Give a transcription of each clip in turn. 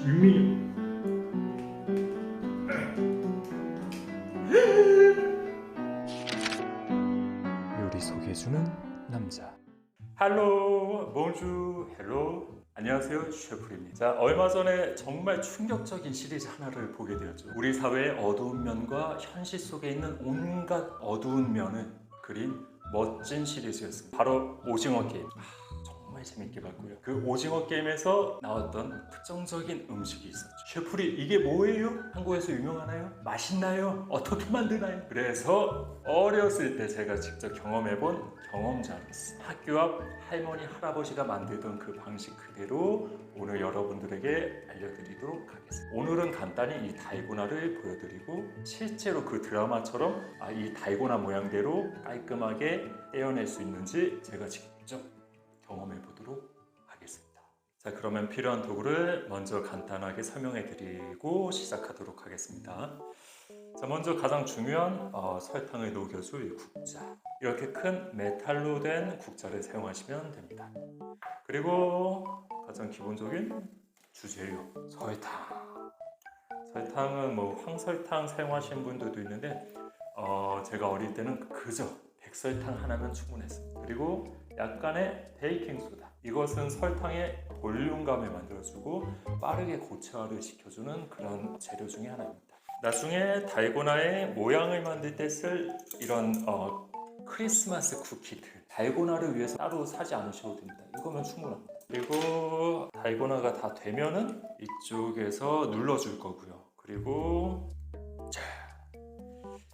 윤민이 요리 소개해주는 남자. 할로 몽주 헬로 안녕하세요 셰프입니다. 자, 얼마 전에 정말 충격적인 시리즈 하나를 보게 되었죠. 우리 사회의 어두운 면과 현실 속에 있는 온갖 어두운 면을 그린 멋진 시리즈였습니다. 바로 오징어 게임. 정말 재밌게 봤고요. 그 오징어 게임에서 나왔던 특정적인 음식이 있었죠. 셰프리 이게 뭐예요? 한국에서 유명하나요? 맛있나요? 어떻게 만드나요? 그래서 어렸을 때 제가 직접 경험해본 경험자로서 학교 앞 할머니 할아버지가 만들던 그 방식 그대로 오늘 여러분들에게 알려드리도록 하겠습니다. 오늘은 간단히 이 달고나를 보여드리고 실제로 그 드라마처럼 이 달고나 모양대로 깔끔하게 떼어낼 수 있는지 제가 직접 경험해 보도록 하겠습니다. 자, 그러면 필요한 도구를 먼저 간단하게 설명해 드리고 시작하도록 하겠습니다. 자, 먼저 가장 중요한 설탕을 녹여줄 국자. 이렇게 큰 메탈로 된 국자를 사용하시면 됩니다. 그리고 가장 기본적인 주재료 설탕. 설탕은 뭐 황설탕 사용하시는 분들도 있는데 제가 어릴 때는 그저 백설탕 하나면 충분했습니다. 그리고 약간의 베이킹 소다. 이것은 설탕의 볼륨감을 만들어주고 빠르게 고체화를 시켜주는 그런 재료 중에 하나입니다. 나중에 달고나의 모양을 만들 때 쓸 이런 크리스마스 쿠키들, 달고나를 위해서 따로 사지 않으셔도 됩니다. 이거면 충분합니다. 그리고 달고나가 다 되면은 이쪽에서 눌러줄 거고요. 그리고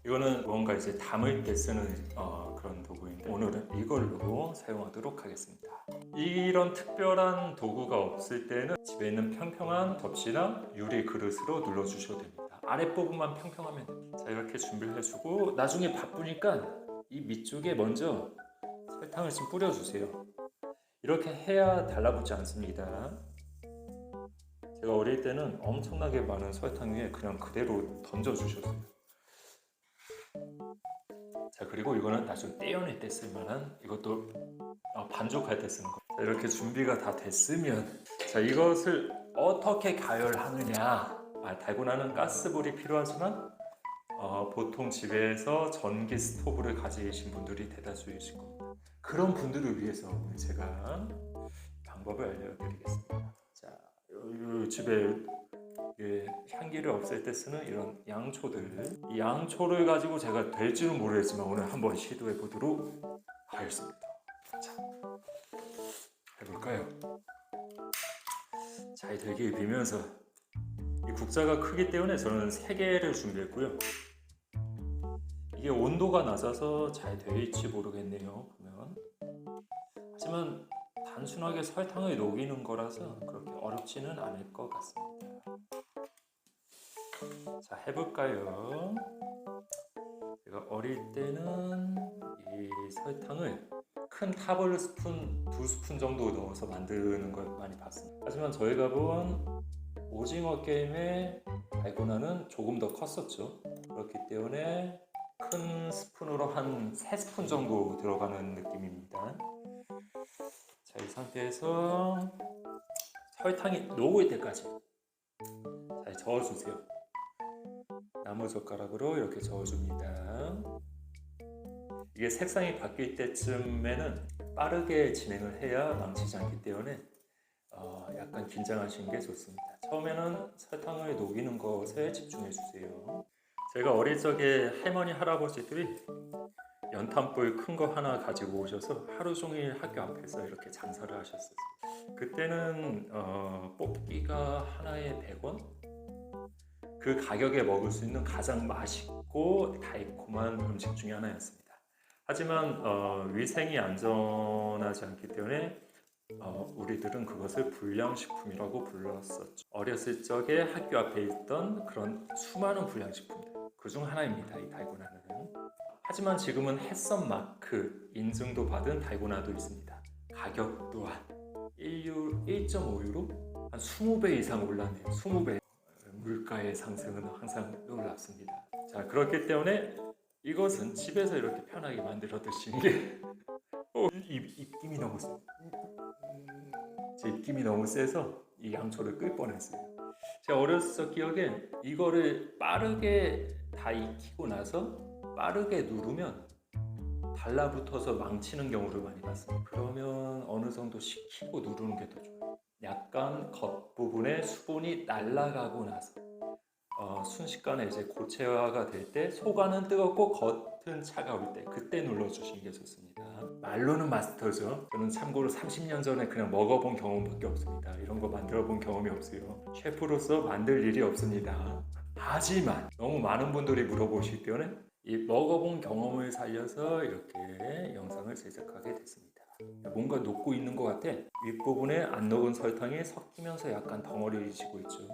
이거는 뭔가 이제 담을 때 쓰는 그런 도구인데 오늘은 이걸로 사용하도록 하겠습니다. 이런 특별한 도구가 없을 때는 집에 있는 평평한 접시나 유리 그릇으로 눌러주셔도 됩니다. 아랫부분만 평평하면 됩니다. 자, 이렇게 준비를 해주고 나중에 바쁘니까 이 밑쪽에 먼저 설탕을 좀 뿌려주세요. 이렇게 해야 달라붙지 않습니다. 제가 어릴 때는 엄청나게 많은 설탕 위에 그냥 그대로 던져주셨어요. 자, 그리고 이거는 나중에 떼어낼 때 쓸만한 이것도 반죽할 때 쓰는 거. 자, 이렇게 준비가 다 됐으면 자, 이것을 어떻게 가열하느냐. 달고나는 가스불이 필요하지만 보통 집에서 전기 스토브를 가지신 분들이 대다수이실 겁니다. 그런 분들을 위해서 제가 방법을 알려드리겠습니다. 자, 집에 향기를 없앨 때 쓰는 이런 양초들, 이 양초를 가지고 제가 될지는 모르겠지만 오늘 한번 시도해 보도록 하겠습니다. 자, 해볼까요? 잘 되길 빌면서 이 국자가 크기 때문에 저는 3개를 준비했고요. 이게 온도가 낮아서 잘 될지 모르겠네요. 보면 하지만 단순하게 설탕을 녹이는 거라서 그렇게 어렵지는 않을 것 같습니다. 자, 해볼까요? 제가 어릴 때는 이 설탕을 큰 타블 스푼 2스푼 정도 넣어서 만드는 걸 많이 봤습니다. 하지만 저희가 본 오징어 게임의 달고나는 조금 더 컸었죠. 그렇기 때문에 큰 스푼으로 한 3스푼 정도 들어가는 느낌입니다. 자, 이 상태에서 설탕이 녹을 때까지 잘 저어주세요. 나무젓가락으로 이렇게 저어줍니다. 이게 색상이 바뀔 때쯤에는 빠르게 진행을 해야 망치지 않기 때문에 약간 긴장하시는 게 좋습니다. 처음에는 설탕을 녹이는 것에 집중해 주세요. 제가 어릴 적에 할머니 할아버지들이 연탄불 큰 거 하나 가지고 오셔서 하루 종일 학교 앞에서 이렇게 장사를 하셨어요. 그때는 뽑기가 하나에 100원? 그 가격에 먹을 수 있는 가장 맛있고 달콤한 음식 중에 하나였습니다. 하지만 위생이 안전하지 않기 때문에 우리들은 그것을 불량식품이라고 불렀었죠. 어렸을 적에 학교 앞에 있던 그런 수많은 불량식품들 그 중 하나입니다. 이 달고나는. 하지만 지금은 햇선 마크 인증도 받은 달고나도 있습니다. 가격 또한 1.5유로? 한 20배 이상 올랐네요. 20배. 물가의 상승은 항상 놀랍습니다. 자, 그렇기 때문에 이것은 집에서 이렇게 편하게 만들어 드시는 게 입김이 너무 세. 제 입김이 너무 세서 이 양초를 끌 뻔했어요. 제가 어렸을 적 기억에 이거를 빠르게 다 익히고 나서 빠르게 누르면 달라붙어서 망치는 경우를 많이 봤어요. 그러면 어느 정도 식히고 누르는 게 더 좋아요. 약간 겉부분에 수분이 날아가고 나서 순식간에 이제 고체화가 될 때 속안은 뜨겁고 겉은 차가울 때 그때 눌러주시는 게 좋습니다. 말로는 마스터죠. 저는 참고로 30년 전에 그냥 먹어본 경험밖에 없습니다. 이런 거 만들어본 경험이 없어요. 셰프로서 만들 일이 없습니다. 하지만 너무 많은 분들이 물어보시기 때문에 이 먹어본 경험을 살려서 이렇게 영상을 제작하게 됐습니다. 뭔가 녹고 있는 것 같아. 윗부분에 안 녹은 설탕이 섞이면서 약간 덩어리지고 있죠.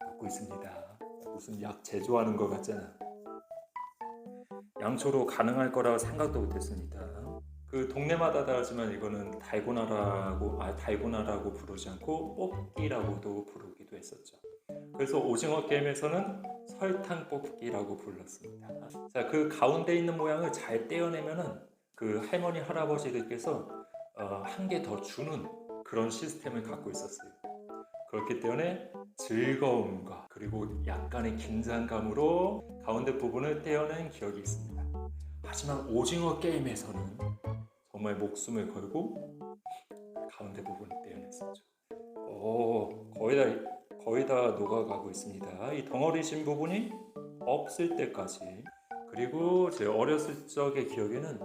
녹고 있습니다. 무슨 약 제조하는 것 같잖아. 양초로 가능할 거라고 생각도 못했습니다. 그 동네마다 다르지만 이거는 달고나라고 부르지 않고 뽑기라고도 부르기도 했었죠. 그래서 오징어 게임에서는 설탕 뽑기라고 불렀습니다. 자, 그 가운데 있는 모양을 잘 떼어내면은 그 할머니 할아버지들께서 한 개 더 주는 그런 시스템을 갖고 있었어요. 그렇기 때문에 즐거움과 그리고 약간의 긴장감으로 가운데 부분을 떼어낸 기억이 있습니다. 하지만 오징어 게임에서는 정말 목숨을 걸고 가운데 부분을 떼어냈었죠. 거의 다 녹아가고 있습니다. 이 덩어리진 부분이 없을 때까지. 그리고 제 어렸을 적의 기억에는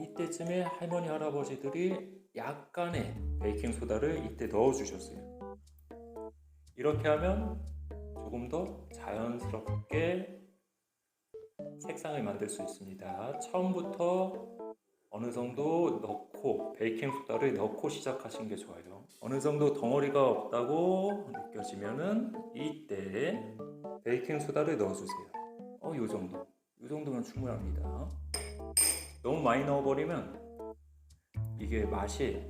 이때쯤에 할머니 할아버지들이 약간의 베이킹 소다를 이때 넣어주셨어요. 이렇게 하면 조금 더 자연스럽게 색상을 만들 수 있습니다. 처음부터 어느 정도 넣고 베이킹 소다를 넣고 시작하시는 게 좋아요. 어느 정도 덩어리가 없다고 느껴지면은 이때 베이킹 소다를 넣어주세요. 요 정도면 충분합니다. 너무 많이 넣어버리면 이게 맛이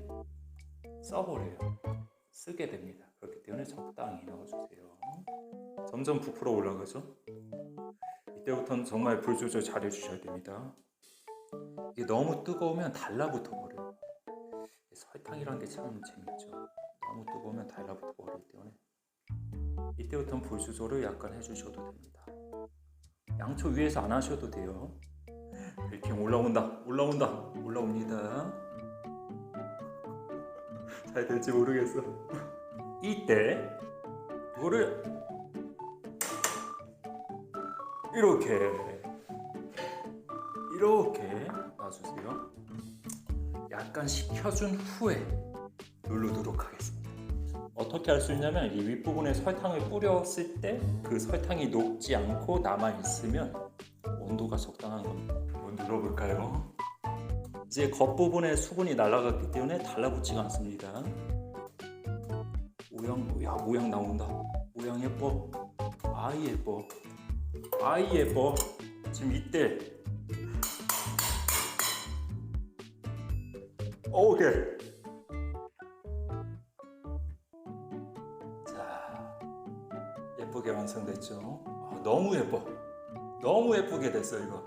써버려요. 쓰게 됩니다. 그렇기 때문에 적당히 넣어주세요. 점점 부풀어 올라가죠. 이때부터는 정말 불 조절 잘 해주셔야 됩니다. 이게 너무 뜨거우면 달라붙어 버려요. 설탕이라는 게 참 재밌죠. 너무 뜨거우면 달라붙어 버리기 때문에 이때부터는 불 조절을 약간 해주셔도 됩니다. 양초 위에서 안 하셔도 돼요. 베이킹 올라옵니다. 잘 될지 모르겠어. 이때 이거를 이렇게 놔주세요. 약간 식혀준 후에 누르도록 하겠습니다. 어떻게 할 수 있냐면 이 윗부분에 설탕을 뿌렸을 때 그 설탕이 녹지 않고 남아있으면 온도가 적당한 겁니다. 한번 눌러볼까요? 이제 겉부분에 수분이 날아갔기 때문에 달라붙지가 않습니다. 모양 나온다. 모양 예뻐. 아이 예뻐. 지금 이때 오케이. 자, 예쁘게 완성됐죠? 너무 예쁘게 됐어 이거.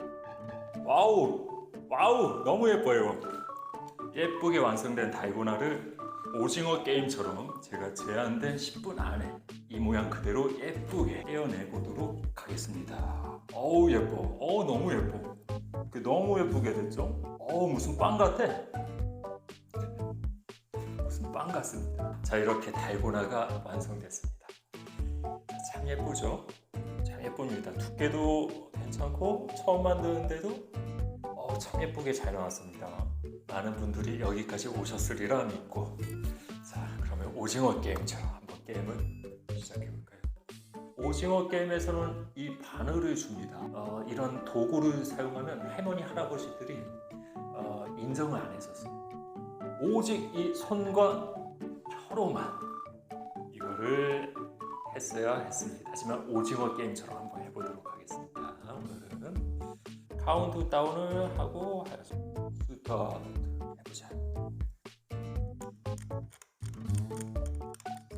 와우, 너무 예뻐요. 예쁘게 완성된 달고나를 오징어 게임처럼 제가 제한된 10분 안에 이 모양 그대로 예쁘게 떼어내보도록 하겠습니다. 예뻐. 너무 예뻐. 너무 예쁘게 됐죠? 무슨 빵 같아. 무슨 빵 같습니다. 자, 이렇게 달고나가 완성됐습니다. 참 예쁘죠? 참 예쁩니다. 두께도 괜찮고 처음 만드는데도 참 예쁘게 잘 나왔습니다. 많은 분들이 여기까지 오셨으리라 믿고, 자, 그러면 오징어 게임처럼 한번 게임을 시작해볼까요? 오징어 게임에서는 이 바늘을 줍니다. 이런 도구를 사용하면 할머니 할아버지들이 인정을 안 했었어요. 오직 이 손과 혀로만 이거를 했어야 했습니다. 하지만 오징어 게임처럼 한번 해보도록 하겠습니다. 오늘은 카운트다운을 하고 스타트 해보자.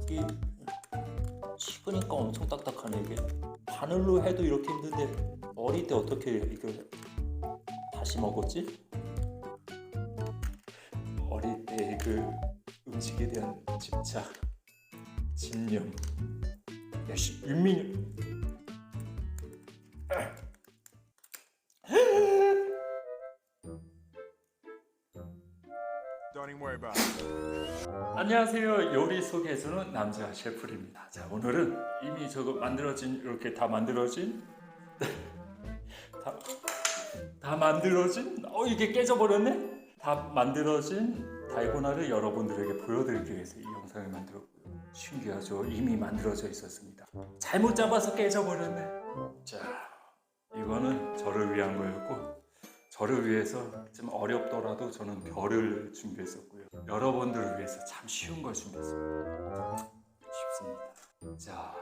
이 식으니까 엄청 딱딱하네. 이게 바늘로 해도 이렇게 힘든데 어릴 때 어떻게 이걸 다시 먹었지? 음식에 대한 집착, 집념, 역시 윤민이. Don't even worry about it. 안녕하세요. 요리 속에 해주는 남자 셰프입니다. 자, 오늘은 이미 저거 만들어진, 이렇게 다 만들어진 다 만들어진 이게 깨져버렸네? 다 만들어진 달고나를 여러분들에게 보여드리기 위해서 이 영상을 만들었고요. 신기하죠? 이미 만들어져 있었습니다. 잘못 잡아서 깨져버렸네. 자, 이거는 저를 위한 거였고, 저를 위해서 좀 어렵더라도 저는 별을 준비했었고요. 여러분들을 위해서 참 쉬운 걸 준비했습니다. 쉽습니다. 자,